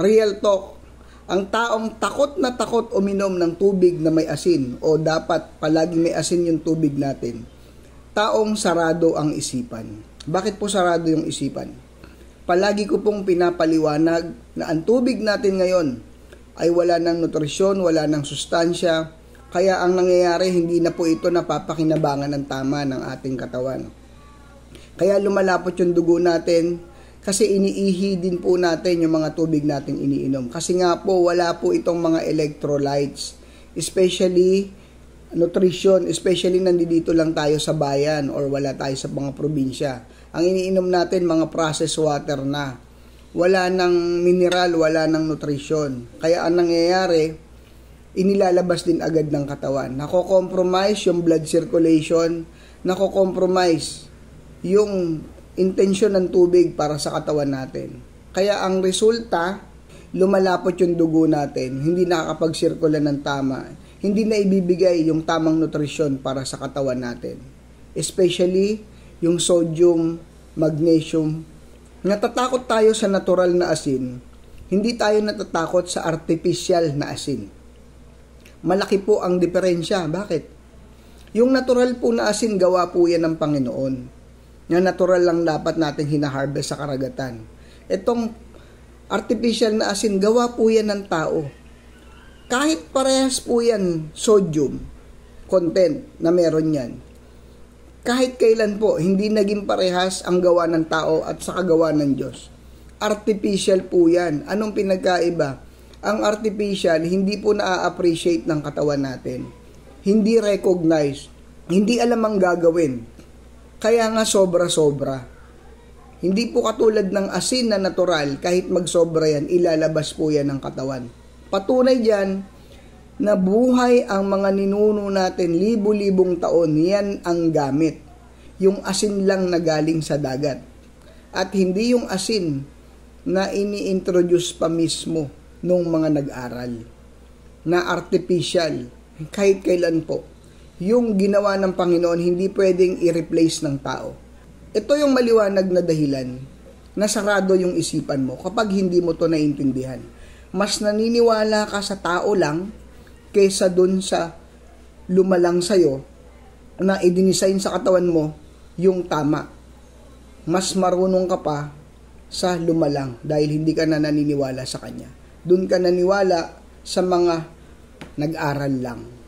Real talk. Ang taong takot na takot uminom ng tubig na may asin o dapat palagi may asin yung tubig natin, taong sarado ang isipan. Bakit po sarado yung isipan? Palagi ko pong pinapaliwanag na ang tubig natin ngayon ay wala ng nutrisyon, wala ng sustansya, kaya ang nangyayari hindi na po ito napapakinabangan ng tama ng ating katawan. Kaya lumalapot yung dugo natin, kasi iniihi din po natin yung mga tubig nating iniinom. Kasi nga po, wala po itong mga electrolytes, especially nutrition, especially nandito lang tayo sa bayan or wala tayo sa mga probinsya. Ang iniinom natin, mga processed water na. Wala ng mineral, wala ng nutrition. Kaya ang nangyayari, inilalabas din agad ng katawan. Nako-compromise yung blood circulation, nako-compromise yung intensyon ng tubig para sa katawan natin. Kaya ang resulta, lumalapot yung dugo natin, hindi nakakapag-sirkula ng tama, hindi na ibibigay yung tamang nutrisyon para sa katawan natin. Especially yung sodium, magnesium. Natatakot tayo sa natural na asin, hindi tayo natatakot sa artificial na asin. Malaki po ang diferensya. Bakit? Yung natural po na asin, gawa po yan ng Panginoon. Na natural lang dapat natin hinaharvest sa karagatan. Itong artificial na asin, gawa po yan ng tao. Kahit parehas po yan sodium content na meron yan, kahit kailan po, hindi naging parehas ang gawa ng tao at sa kagawa ng Diyos. Artificial po yan. Anong pinagkaiba? Ang artificial, hindi po na-appreciate ng katawan natin. Hindi recognize. Hindi alam ang gagawin. Kaya nga sobra-sobra. Hindi po katulad ng asin na natural, kahit magsobra yan, ilalabas po yan ng katawan. Patunay dyan na buhay ang mga ninuno natin libu-libong taon, yan ang gamit. Yung asin lang na galing sa dagat. At hindi yung asin na ini-introduce pa mismo nung mga nag-aral. Na artificial, kahit kailan po. Yung ginawa ng Panginoon, hindi pwedeng i-replace ng tao. Ito yung maliwanag na dahilan na sarado yung isipan mo kapag hindi mo to naintindihan. Mas naniniwala ka sa tao lang kaysa dun sa lumalang sa'yo na i-design sa katawan mo yung tama. Mas marunong ka pa sa lumalang dahil hindi ka na naniniwala sa kanya. Dun ka naniwala sa mga nag-aral lang.